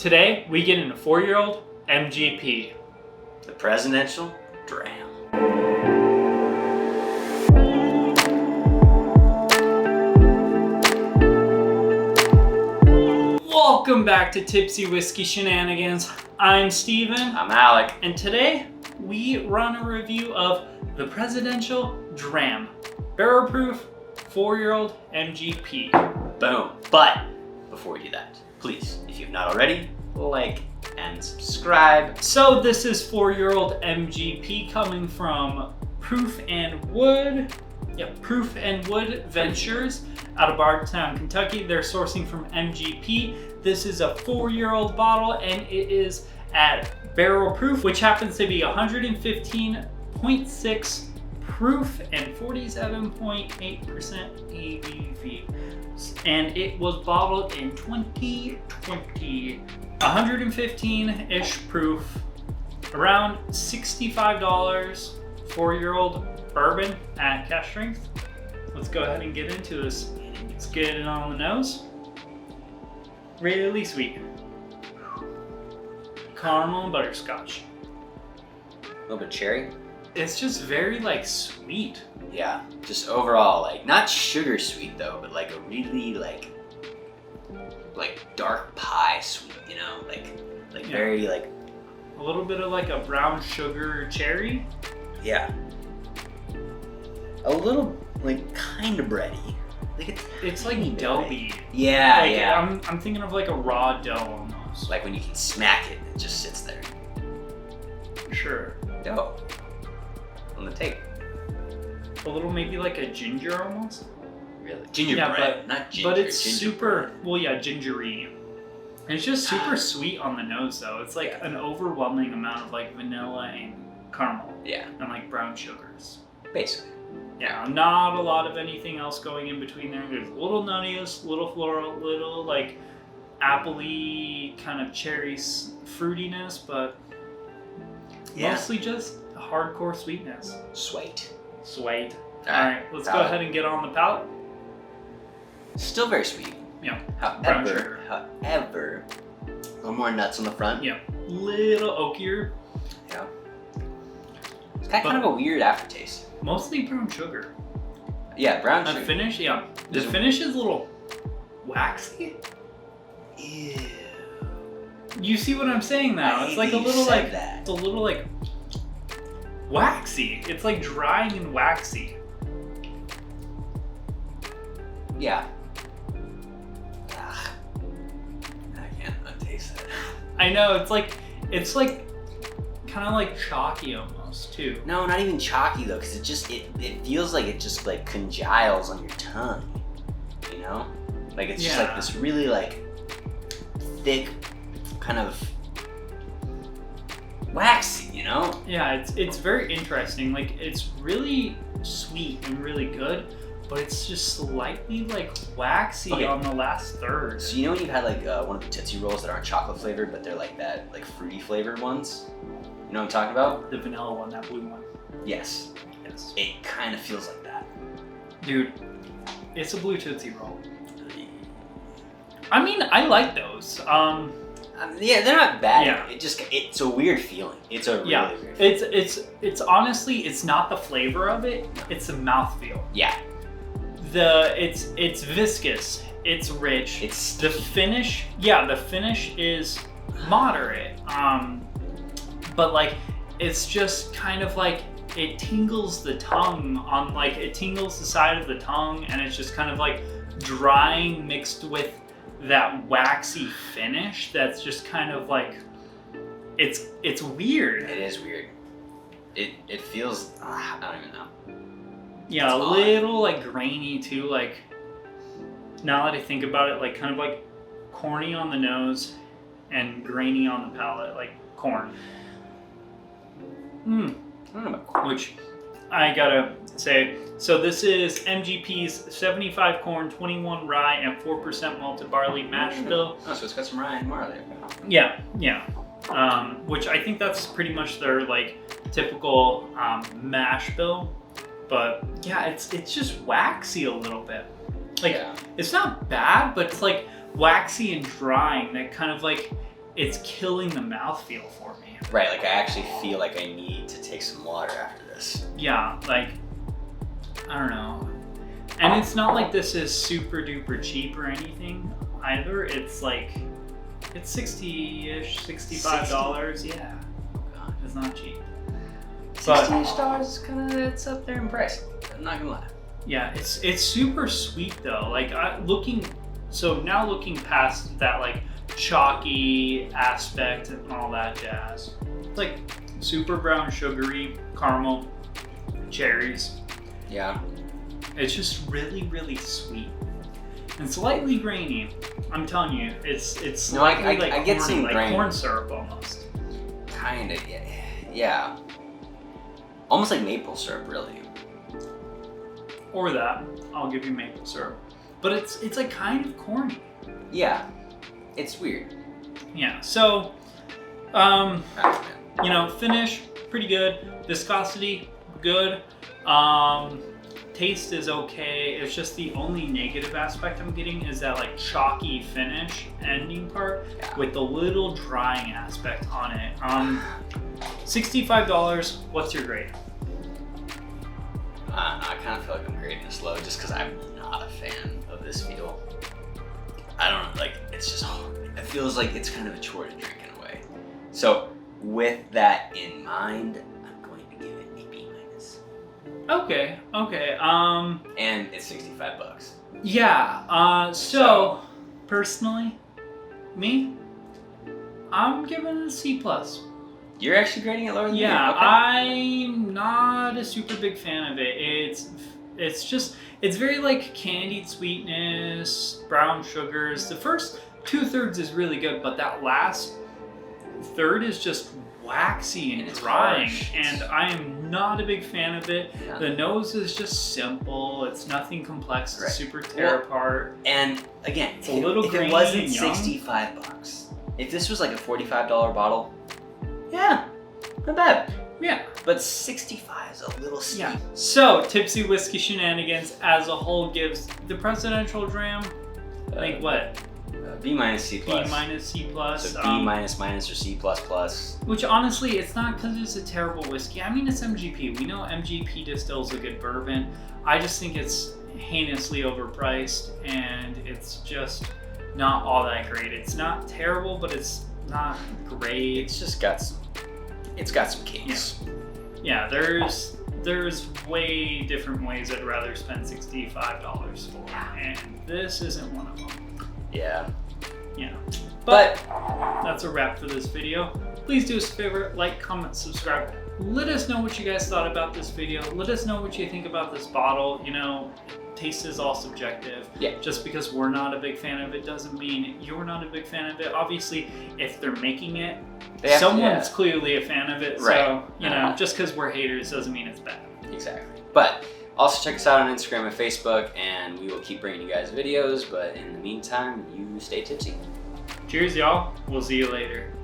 Today, we get into 4-year-old MGP. The Presidential Dram. Welcome back to Tipsy Whiskey Shenanigans. I'm Steven. I'm Alec. And today, we run a review of the Presidential Dram. Barrel proof, 4-year-old MGP. Boom. But before we do that, please, if you've not already, like and subscribe. So this is 4-year-old MGP coming from Proof and Wood. Proof and Wood Ventures out of Bardstown, Kentucky. They're sourcing from MGP. This is a 4-year-old bottle and it is at barrel proof, which happens to be 115.6 proof and 47.8% ABV. And it was bottled in 2020. 115-ish proof, around $65, 4-year-old bourbon at Cask Strength. Let's go ahead and get into this. Let's get it on the nose. Really sweet. Caramel and butterscotch. A little bit cherry. It's just very sweet. Yeah, just overall, not sugar sweet though, but a really like dark pie sweet, you know, very a little bit of a brown sugar cherry. Yeah. A little kind of bready. It's like doughy. Yeah, yeah. I'm thinking of a raw dough almost. Like when you can smack it and it just sits there. Sure. Dough. On the tape. A little maybe like a ginger almost. Really? Gingerbread, not ginger. But it's super, gingery. And it's just super sweet on the nose though. It's an overwhelming amount of vanilla and caramel. Yeah. And brown sugars. Basically. Yeah, not a lot of anything else going in between there. There's a little nuttiness, little floral, little appley kind of cherry fruitiness, but mostly just hardcore sweetness. Sweet. Sweet. Alright, let's go ahead and get on the palate. Still very sweet. Yeah. However, a little more nuts on the front. Yeah. Little oakier. Yeah. It's got kind of a weird aftertaste. Mostly brown sugar. Yeah, brown sugar. The finish, yeah. The finish is a little waxy. Ew. You see what I'm saying now? It's a little it's a little waxy. It's drying and waxy. Yeah. Ugh. I can't untaste it. I know, it's kind of chalky almost too. No, not even chalky though, because it feels like it just congeals on your tongue. You know? It's just this really thick kind of waxy, you know? Yeah, it's very interesting. It's really sweet and really good, but it's just slightly waxy on the last third. So you know when you've had one of the Tootsie Rolls that aren't chocolate flavored, but they're that fruity flavored ones? You know what I'm talking about? The vanilla one, that blue one. Yes. Yes. It kind of feels like that. Dude, it's a blue Tootsie Roll. I mean, I like those. Yeah, they're not bad. Yeah. It's a weird feeling. It's a really weird feeling. It's honestly, it's not the flavor of it, it's the mouthfeel. Yeah. It's viscous, it's rich. It's the finish. Yeah, the finish is moderate. But it's just kind of it tingles the tongue on it tingles the side of the tongue, and it's just kind of drying mixed with that waxy finish. That's just kind of it's weird. It is weird. It feels I don't even know. Yeah, it's a little grainy too. Now that I think about it, kind of corny on the nose and grainy on the palate, like corn. I don't know about corn. Which I gotta say, so this is MGP's 75 corn, 21 rye, and 4% malted barley mash bill. Oh, so it's got some rye and barley. Yeah. Which I think that's pretty much their typical mash bill. But yeah, it's just waxy a little bit. It's not bad, but it's waxy and drying. That kind of it's killing the mouthfeel for me. Right, like I actually feel like I need to take some water after this. Yeah, like, I don't know. And it's not like this is super duper cheap or anything either. It's like, it's 60-ish, $65. Yeah. Oh god. It's not cheap. $60 is kind of, it's up there in price. I'm not gonna lie. Yeah, it's super sweet though. Like looking past that like chalky aspect and all that jazz. It's like super brown sugary caramel, cherries. Yeah. It's just really, really sweet and slightly grainy. I'm telling you, it's slightly I get some like grain. corn syrup almost. Kinda, yeah. Almost like maple syrup, really. Or that, I'll give you maple syrup. But it's like kind of corny. Yeah, it's weird. Yeah, so, you know, finish, pretty good. Viscosity, good. Taste is okay. It's just the only negative aspect I'm getting is that like chalky finish ending part with the little drying aspect on it. $65, what's your grade? I kind of feel like I'm grading this low just because I'm not a fan of this feel. I don't know, like, it's just, it feels like it's kind of a chore to drink in a way. So, with that in mind, I'm going to give it a B-. Okay. And it's $65. Yeah, so, personally, me, I'm giving it a C+. You're actually grading it lower than me? Yeah, Okay. I'm not a super big fan of it. It's very like candied sweetness, brown sugars. The first 2/3 is really good, but that last third is just waxy and drying, and I am not a big fan of it. Yeah. The nose is just simple. It's nothing complex to super tear apart. And again, It's a little if grainy it wasn't and young. $65, if this was like a $45 bottle, yeah, not bad. Yeah. But 65 is a little steep. Yeah. So, Tipsy Whiskey Shenanigans as a whole gives the Presidential Dram, I think what? B minus C plus. B minus C plus. So B minus minus or C plus plus. Which honestly, it's not because it's a terrible whiskey. I mean, it's MGP. We know MGP distills a good bourbon. I just think it's heinously overpriced and it's just not all that great. It's not terrible, but it's not great. It's just got some. It's got some kinks. Yeah, there's way different ways I'd rather spend $65 for, and this isn't one of them. Yeah. Yeah. But that's a wrap for this video. Please do us a favor, like, comment, subscribe. Let us know what you guys thought about this video. Let us know what you think about this bottle. You know, taste is all subjective. Yeah. Just because we're not a big fan of it doesn't mean you're not a big fan of it. Obviously, if they're making it, someone's clearly a fan of it. Right. So, you know, just because we're haters doesn't mean it's bad. Exactly. But also check us out on Instagram and Facebook, and we will keep bringing you guys videos. But in the meantime, you stay tipsy. Cheers, y'all. We'll see you later.